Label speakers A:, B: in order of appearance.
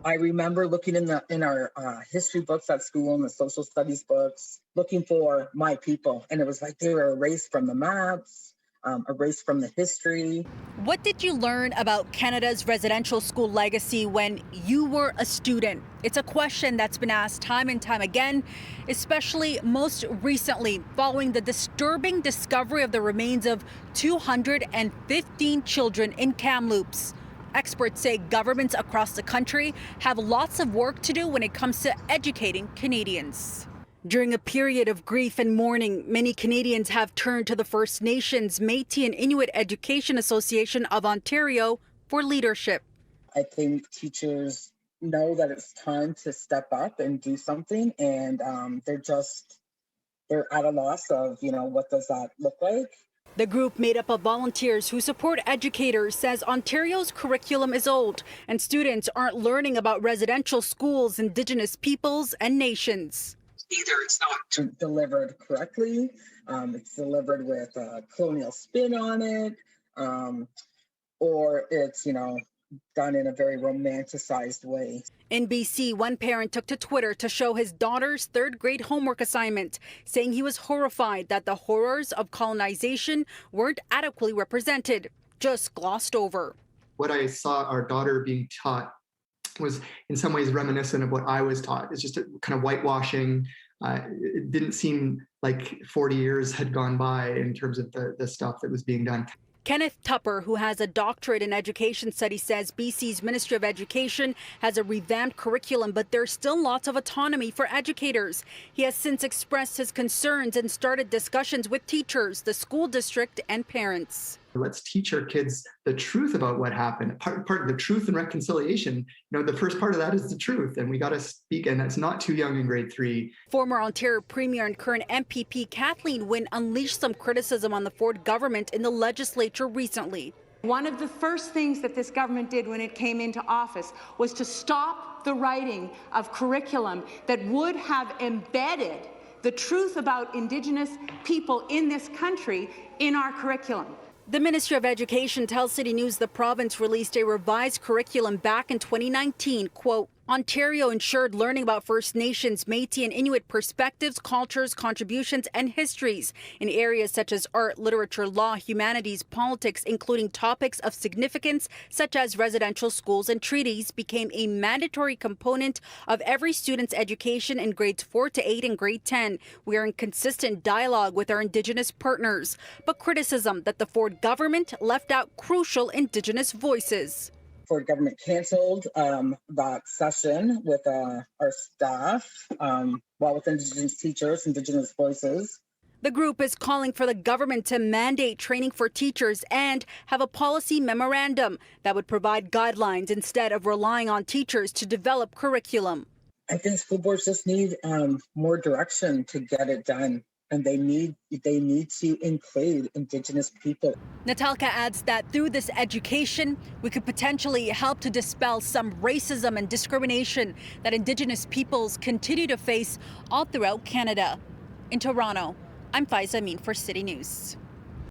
A: I remember looking in our history books at school and the social studies books, looking for my people, and it was like they were erased from the maps, erased from the history.
B: What did you learn about Canada's residential school legacy when you were a student? It's a question that's been asked time and time again, especially most recently following the disturbing discovery of the remains of 215 children in Kamloops. Experts say governments across the country have lots of work to do when it comes to educating Canadians. During a period of grief and mourning, many Canadians have turned to the First Nations, Métis and Inuit Education Association of Ontario for leadership.
A: I think teachers know that it's time to step up and do something, and they're at a loss of, what does that look like?
B: The group, made up of volunteers who support educators, says Ontario's curriculum is old and students aren't learning about residential schools, Indigenous peoples and nations.
A: Either it's not delivered correctly, it's delivered with a colonial spin on it, or it's, done in a very romanticized way.
B: In BC, one parent took to Twitter to show his daughter's third-grade homework assignment, saying he was horrified that the horrors of colonization weren't adequately represented, just glossed over.
C: What I saw our daughter being taught was in some ways reminiscent of what I was taught. It's just a kind of whitewashing. It didn't seem like 40 years had gone by in terms of the stuff that was being done.
B: Kenneth Tupper, who has a doctorate in education studies, says BC's Ministry of Education has a revamped curriculum, but there's still lots of autonomy for educators. He has since expressed his concerns and started discussions with teachers, the school district, and parents.
C: Let's teach our kids the truth about what happened. Part of the truth and reconciliation, the first part of that is the truth, and we got to speak, and that's not too young in grade 3.
B: Former Ontario Premier and current MPP Kathleen Wynne unleashed some criticism on the Ford government in the legislature recently.
D: One of the first things that this government did when it came into office was to stop the writing of curriculum that would have embedded the truth about Indigenous people in this country in our curriculum.
B: The Ministry of Education tells CityNews the province released a revised curriculum back in 2019, quote, Ontario ensured learning about First Nations, Métis and Inuit perspectives, cultures, contributions and histories in areas such as art, literature, law, humanities, politics, including topics of significance such as residential schools and treaties, became a mandatory component of every student's education in grades 4 to 8 and grade 10. We are in consistent dialogue with our Indigenous partners, but criticism that the Ford government left out crucial Indigenous voices.
A: Ford government canceled that session with our staff, with Indigenous teachers, Indigenous voices.
B: The group is calling for the government to mandate training for teachers and have a policy memorandum that would provide guidelines instead of relying on teachers to develop curriculum.
A: I think school boards just need more direction to get it done. And they need to include Indigenous people.
B: Natalka adds that through this education, we could potentially help to dispel some racism and discrimination that Indigenous peoples continue to face all throughout Canada. In Toronto, I'm Faiza Amin for City News.